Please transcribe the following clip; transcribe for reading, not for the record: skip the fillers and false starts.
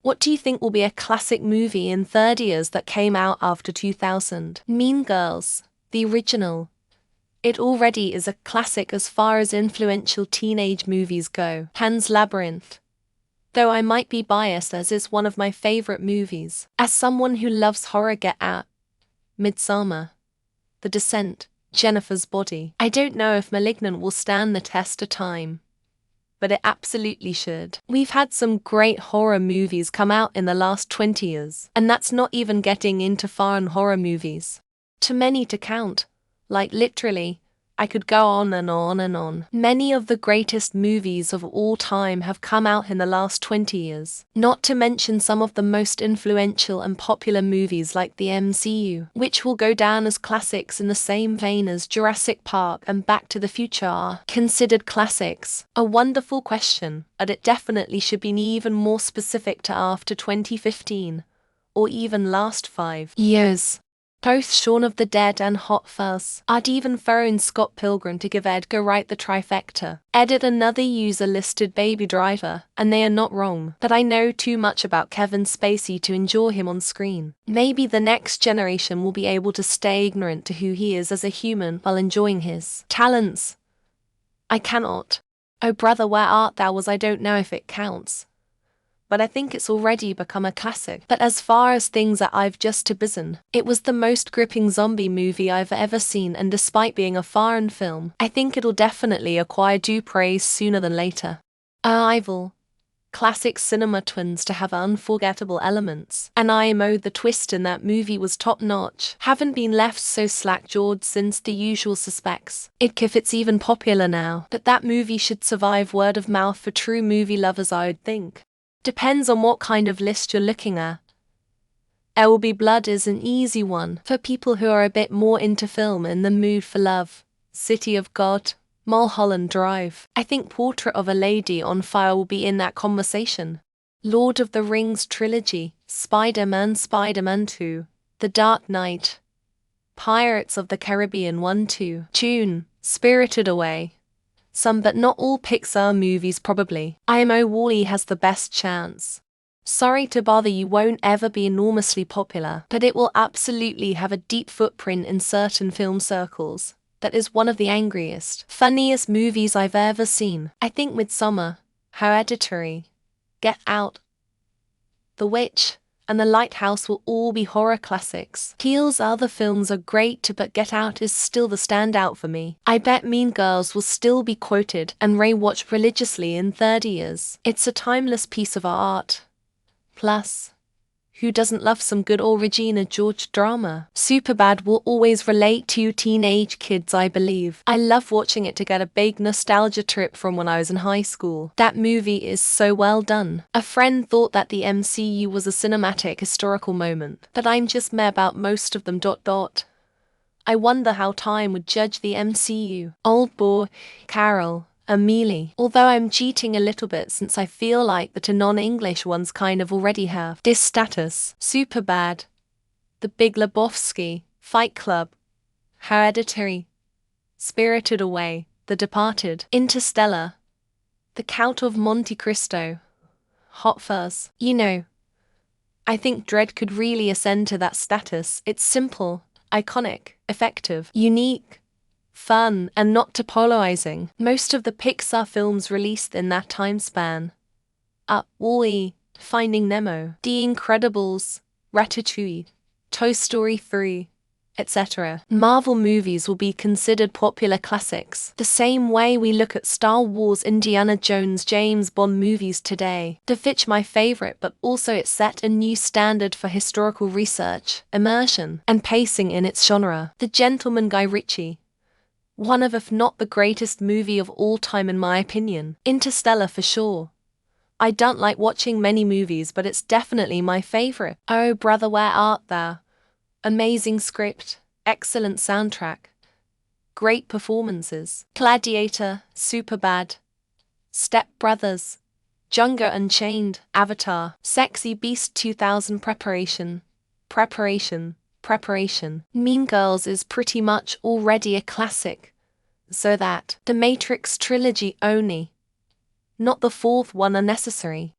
What do you think will be a classic movie in 30 years that came out after 2000? Mean Girls, the original. It already is a classic as far as influential teenage movies go. Pan's Labyrinth. Though I might be biased as it's one of my favorite movies. As someone who loves horror, Get Out, Midsommar, The Descent, Jennifer's Body. I don't know if Malignant will stand the test of time, but it absolutely should. We've had some great horror movies come out in the last 20 years, and that's not even getting into foreign horror movies. Too many to count. Like literally, I could go on and on and on. Many of the greatest movies of all time have come out in the last 20 years. Not to mention some of the most influential and popular movies like the MCU, which will go down as classics in the same vein as Jurassic Park and Back to the Future are considered classics. A wonderful question, but it definitely should be even more specific to after 2015, or even last 5 years. Both Shaun of the Dead and Hot Fuzz. I'd even throw in Scott Pilgrim to give Edgar Wright the trifecta. Edit another user listed Baby Driver, and they are not wrong. But I know too much about Kevin Spacey to enjoy him on screen. Maybe the next generation will be able to stay ignorant to who he is as a human while enjoying his talents. I cannot. Oh Brother, Where Art Thou I don't know if it counts, but I think it's already become a classic. But as far as things that I've just been, it was the most gripping zombie movie I've ever seen, and despite being a foreign film, I think it'll definitely acquire due praise sooner than later. Arrival. Classic cinema twins to have unforgettable elements. And IMO, the twist in that movie was top notch. Haven't been left so slack-jawed since The Usual Suspects. If it's even popular now, but that movie should survive word of mouth for true movie lovers, I would think. Depends on what kind of list you're looking at. There Will Be Blood is an easy one for people who are a bit more into film and the mood for love. City of God, Mulholland Drive. I think Portrait of a Lady on Fire will be in that conversation. Lord of the Rings trilogy, Spider-Man 2, The Dark Knight, Pirates of the Caribbean 1-2, Dune, Spirited Away. Some but not all Pixar movies probably. IMO, WALL-E has the best chance. Sorry to bother you, won't ever be enormously popular, but it will absolutely have a deep footprint in certain film circles. That is one of the angriest, funniest movies I've ever seen. I think Midsommar, Hereditary, Get Out, The Witch, and The Lighthouse will all be horror classics. Peele's other films are great too, but Get Out is still the standout for me. I bet Mean Girls will still be quoted and re-watched religiously in 30 years. It's a timeless piece of art. Plus, who doesn't love some good old Regina George drama? Superbad will always relate to you teenage kids, I believe. I love watching it to get a big nostalgia trip from when I was in high school. That movie is so well done. A friend thought that the MCU was a cinematic historical moment, but I'm just meh about most of them. I wonder how time would judge the MCU. Old Boy, Carol, Amelie. Although I'm cheating a little bit since I feel like the non-English ones kind of already have this status. Superbad, The Big Lebowski, Fight Club, Hereditary, Spirited Away, The Departed, Interstellar, The Count of Monte Cristo, Hot Fuzz. You know, I think Dredd could really ascend to that status. It's simple, iconic, effective, unique, fun, and not too polarizing. Most of the Pixar films released in that time span. Up, WALL-E, Finding Nemo, The Incredibles, Ratatouille, Toy Story 3, etc. Marvel movies will be considered popular classics, the same way we look at Star Wars, Indiana Jones, James Bond movies today. The Fitch my favorite, but also it set a new standard for historical research, immersion, and pacing in its genre. The Gentleman, Guy Ritchie. One of, if not the greatest movie of all time in my opinion. Interstellar for sure. I don't like watching many movies, but it's definitely my favorite. Oh Brother, Where Art Thou? Amazing script, excellent soundtrack, great performances. Gladiator, Superbad, Step Brothers, Django Unchained, Avatar, Sexy Beast 2000. Preparation. Mean Girls is pretty much already a classic. So that The Matrix trilogy only, not the fourth one, unnecessary.